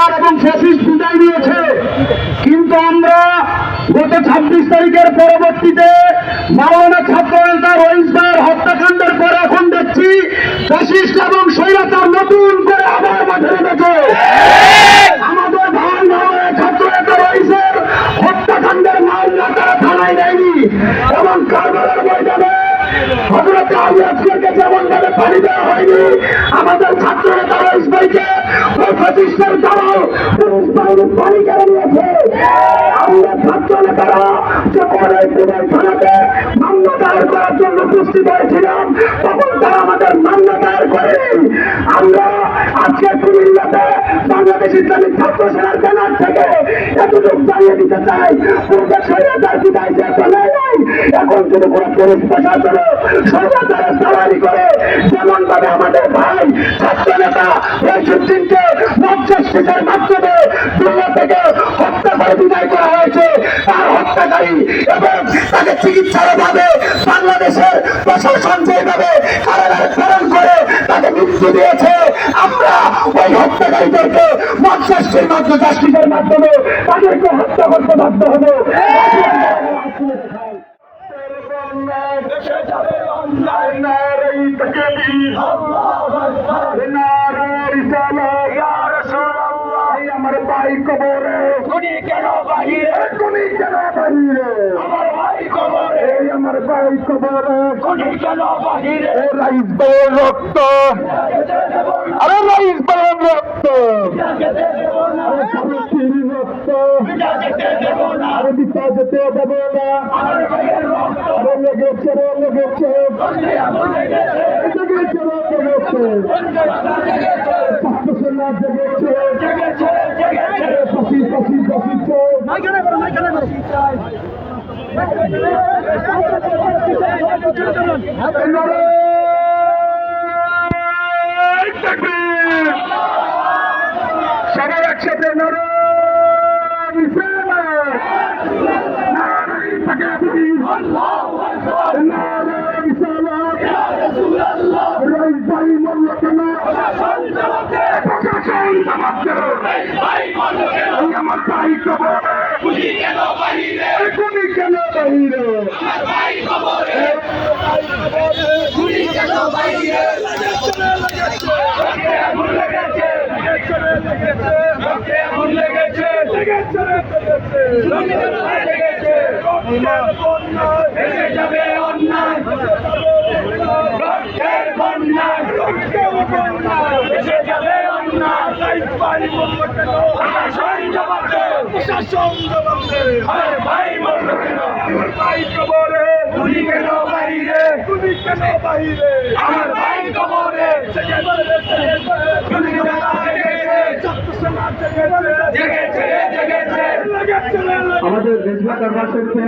স্বৈরাচার এবং ফ্যাসিস্ট বিদায় নিয়েছে, কিন্তু আমরা গত 26 তারিখের পরবর্তীতে মাওলানা ছাত্র নেতা রইস ভাইয়ের হত্যাকাণ্ডের পর এখন দেখছি ফ্যাসিস্ট এবং স্বৈরাচার নতুন করে আবার মাঠে নেমেছে। আমাদের ভাই মাওলানা ছাত্র নেতা রইসের হত্যাকাণ্ডের মামলা তারা থানায় দেয়নি এবং কারবালার ময়দানে হযরত আলী আসগরকে যেমন ভাবে পানি দেওয়া হয়নি, আমাদের ছাত্র নেতা রইস ভাইকে ওই ফ্যাসিস্টের দালাল পুলিশ বাহিনী পানি কেড়ে নিয়েছে। আমরা ছাত্র নেতারা যখন এই পুলিশ থানাতে মামলা দায়ের করার জন্য উপস্থিত হয়েছিলাম, তখন তারা আমাদের মামলা দায়ের করেনি। আমরা আজকে কুমিল্লাতে বাংলাদেশ ইসলামিক ছাত্র সেনার ব্যানার থেকে এতটুকু জানিয়ে দিতে চাই, পূর্বে স্বৈরাচার বিদায় যে চলে নাই, এখন যদি কোনো পুলিশ প্রশাসন স্বৈরাচারের সালারি করে, যেমন ভাবে আমাদের ভাই ছাত্র নেতা রইসুদ্দিনকে মব জাস্টিসের মাধ্যমে দুনিয়া থেকে হত্যা করে বিদায় করা হয়েছে, তার হত্যাকারী এবং তাকে চিকিৎসার অভাবে বাংলাদেশের প্রশাসন যেভাবে কারাগারে প্রেরণ করে তাকে মৃত্যু দিয়েছে, আমরা ওই হত্যাকারীদেরকে মব জাস্টিসের মাধ্যমে তাদেরকে হত্যা করতে বাধ্য হবো। আমার ভাই কবরে খুনি কেন বাহিরে, খুনি কেন বাহিরে, আমার ভাই কবরে, আমার ভাই কবরে খুনি কেন বাহিরে, রাইস ভাইয়ের রক্ত, আরে রাইস ভাইয়ের রক্ত, রক্ত আরে দিতে যেতে দেবো না, আরে লেগেছে রে লেগেছে, সবাই একসাথে আমার ভাই কবরে খুনি কেন বাহিরে, খুনি কেন বাহিরে, আমার ভাই কবরে খুনি কেন বাহিরে, আগুন লেগেছে, আগুন লেগেছে, ভেঙে যাবে অন্যায়, রক্তের বন্যায়, ভেসে যাবে অন্যায়, প্রশাসন জবাব দে, প্রশাসন জবাব দে, আমার ভাই মরল কেন, আমার ভাই কবরে খুনি কেন বাহিরে, খুনি কেন বাহিরে, আমার ভাই কবরে খুনি কেন বাহিরে, জেগেছে, জেগেছে, জেগেছে, আমাদের রেজবা দরবার শরীফে